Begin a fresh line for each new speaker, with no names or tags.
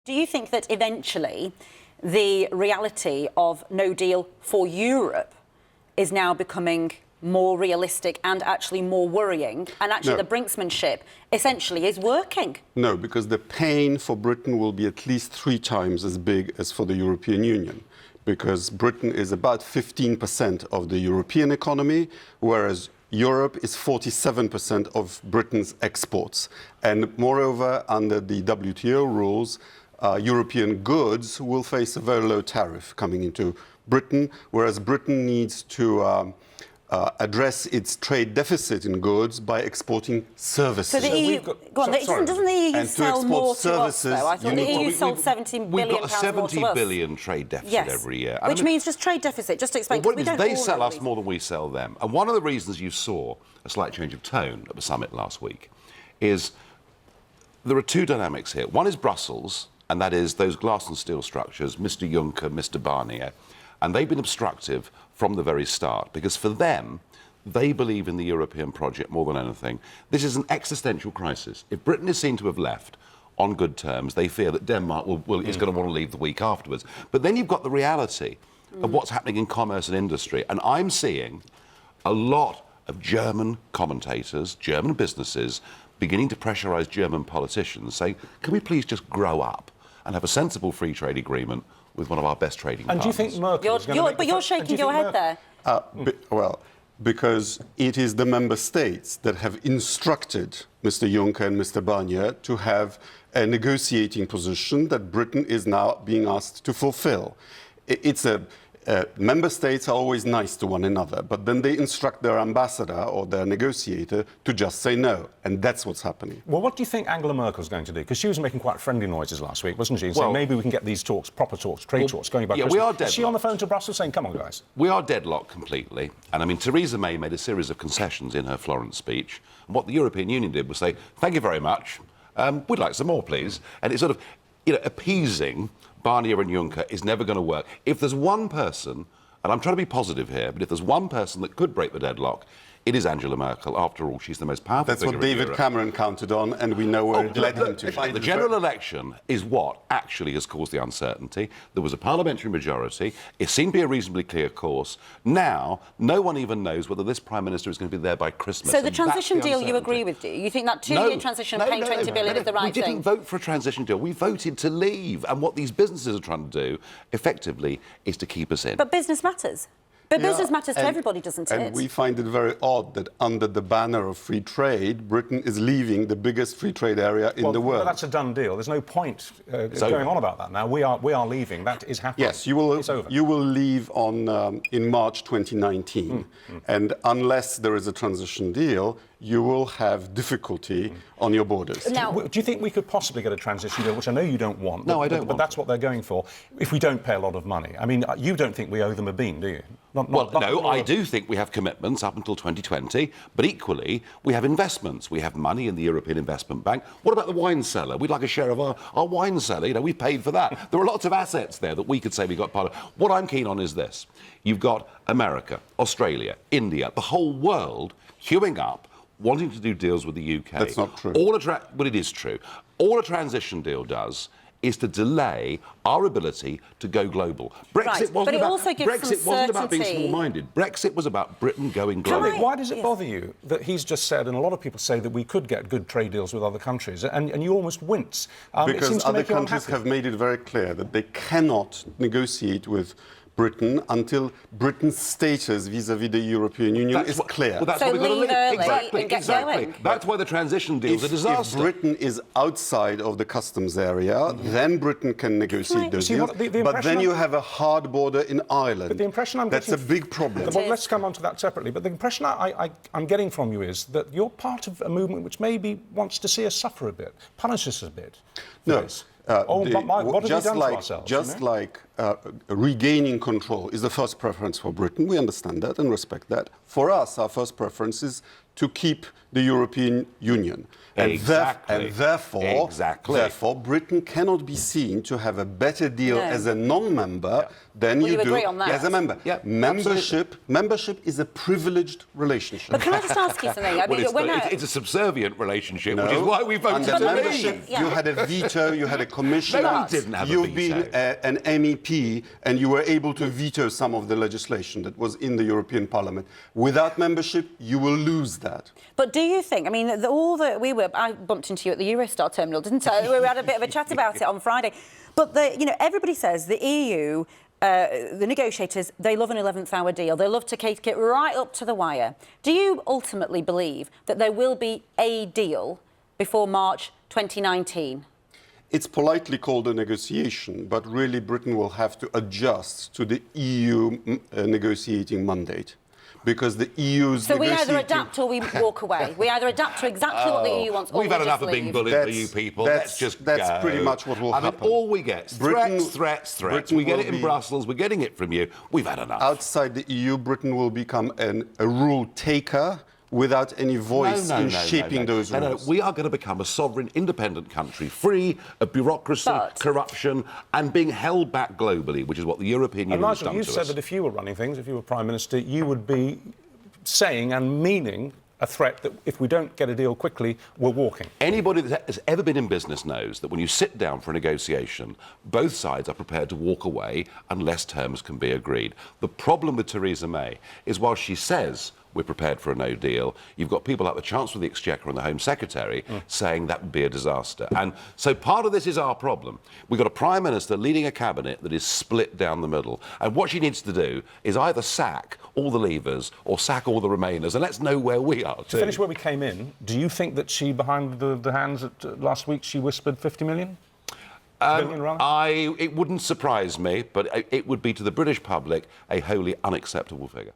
Do you think that eventually the reality of no deal for Europe is now becoming more realistic and actually more worrying, and actually the brinksmanship essentially is working?
No, because the pain for Britain will be at least 3 times as big as for the European Union, because Britain is about 15% of the European economy, whereas Europe is 47% of Britain's exports. And moreover, under the WTO rules, European goods will face a very low tariff coming into Britain, whereas Britain needs to address its trade deficit in goods by exporting services.
So the EU, doesn't the EU sell more to us, though? I thought the EU sold 17 billion
We've got a
pounds more to us.
£70 billion trade deficit every year.
Which means just trade deficit, just to explain.
Well, they sell us more than we sell them. And one of the reasons you saw a slight change of tone at the summit last week is there are 2 dynamics here. One is Brussels, and that is those glass and steel structures, Mr Juncker, Mr Barnier, and they've been obstructive from the very start, because for them, they believe in the European project more than anything. This is an existential crisis. If Britain is seen to have left on good terms, they fear that Denmark is going to want to leave the week afterwards. But then you've got the reality of what's happening in commerce and industry, and I'm seeing a lot of German commentators, German businesses, beginning to pressurise German politicians, saying, can we please just grow up and have a sensible free trade agreement with one of our best trading partners?
And do you think Merkel is going to make
But you're shaking your head there.
Well, because it is the member states that have instructed Mr Juncker and Mr Barnier to have a negotiating position that Britain is now being asked to fulfill. Member states are always nice to one another, but then they instruct their ambassador or their negotiator to just say no, and that's what's happening.
Well, what do you think Angela Merkel's going to do? Because she was making quite friendly noises last week, wasn't she? Saying maybe we can get these talks, proper talks, trade talks, going by Christmas.
We are deadlocked.
Is she on the phone to Brussels saying, come on, guys?
We are deadlocked completely. And, I mean, Theresa May made a series of concessions in her Florence speech. And what the European Union did was say, thank you very much, we'd like some more, please. And it's sort of, appeasing Barnier and Juncker is never going to work. If there's one person, and I'm trying to be positive here, but if there's one person that could break the deadlock, it is Angela Merkel. After all, she's the most powerful figure in Europe.
That's what David Cameron counted on, and we know where it led him to.
The general election is what actually has caused the uncertainty. There was a parliamentary majority. It seemed to be a reasonably clear course. Now, no one even knows whether this Prime Minister is going to be there by Christmas.
So the transition deal you agree with, do you? You think that 2-year transition of paying 20 billion is the right thing?
We didn't vote for a transition deal. We voted to leave. And what these businesses are trying to do, effectively, is to keep us in.
But business matters. But business matters to everybody, doesn't it?
And we find it very odd that under the banner of free trade, Britain is leaving the biggest free trade area in the world.
Well, that's a done deal. There's no point going on about that now. We are leaving. That is happening.
Yes, you will.
It's over.
You will leave on in March 2019, and unless there is a transition deal, you will have difficulty on your borders.
Now, do you think we could possibly get a transition deal, which I know you don't want?
No, I don't.
But that's what they're going for. If we don't pay a lot of money, I mean, you don't think we owe them a bean, do you?
No, I do think we have commitments up until 2020, but equally, we have investments. We have money in the European Investment Bank. What about the wine cellar? We'd like a share of our wine cellar. We paid for that. There are lots of assets there that we could say we got part of. What I'm keen on is this. You've got America, Australia, India, the whole world queuing up, wanting to do deals with the UK.
That's not true.
But it is true. All a transition deal does is to delay our ability to go global. Brexit wasn't about being small-minded. Brexit was about Britain going global.
Why does it bother you that he's just said, and a lot of people say that we could get good trade deals with other countries, and you almost wince?
Because other countries have made it very clear that they cannot negotiate with Britain until Britain's status vis-à-vis the European Union is clear.
Well, that's
so
why we've got to
leave early
exactly,
and get going.
That's why the transition deal is a disaster.
If Britain is outside of the customs area, then Britain can negotiate those deals. But then you have a hard border in Ireland.
But the impression I'm
That's
getting...
a big problem.
Well, let's come on to that separately. But the impression I'm getting from you is that you're part of a movement which maybe wants to see us suffer a bit, punish us a bit.
No.
What have we done to ourselves?
Just like regaining control is the first preference for Britain. We understand that and respect that. For us, our first preference is to keep the European Union. And,
Exactly.
therefore, Britain cannot be seen to have a better deal as a non-member than
Will
you
you
do
agree on that?
as a member.
Yeah,
Membership is a privileged relationship.
But can I just ask you something? I mean,
It's a subservient relationship, which is why we voted
Under
to
membership,
leave.
Yeah.
you had a veto, you had a commissioner.
No, we didn't have a
You've
veto.
been an MEP, and you were able to veto some of the legislation that was in the European Parliament. Without membership, you will lose that.
But do you think, I mean, I bumped into you at the Eurostar terminal, didn't I? We had a bit of a chat about it on Friday. But, everybody says the EU, the negotiators, they love an 11th hour deal. They love to take it right up to the wire. Do you ultimately believe that there will be a deal before March 2019?
It's politely called a negotiation, but really Britain will have to adjust to the EU negotiating mandate. Because the EU's
So we either adapt or we walk away. We either adapt to exactly what the EU wants or
We've
we
had
just
enough of being
leave.
bullied for you people. Let's just
That's
go.
pretty much what will happen.
I mean, all we get is threats.
Britain
We get
will
it in
be-
Brussels. We're getting it from you. We've had enough.
Outside the EU, Britain will become a rule taker without any voice in shaping those rules.
We are going to become a sovereign, independent country, free of bureaucracy, corruption, and being held back globally, which is what the European Union has
Nigel,
done
you
to
said
us.
that if you were running things, if you were Prime Minister, you would be saying and meaning a threat that if we don't get a deal quickly, we're walking.
Anybody that has ever been in business knows that when you sit down for a negotiation, both sides are prepared to walk away unless terms can be agreed. The problem with Theresa May is while she says we're prepared for a no deal, you've got people like the Chancellor of the Exchequer and the Home Secretary saying that would be a disaster. And so part of this is our problem. We've got a Prime Minister leading a cabinet that is split down the middle. And what she needs to do is either sack all the leavers or sack all the remainers, and let's know where we are.
To finish where we came in, do you think that she, behind the hands last week, she whispered 50 million?
It wouldn't surprise me, but it would be to the British public a wholly unacceptable figure.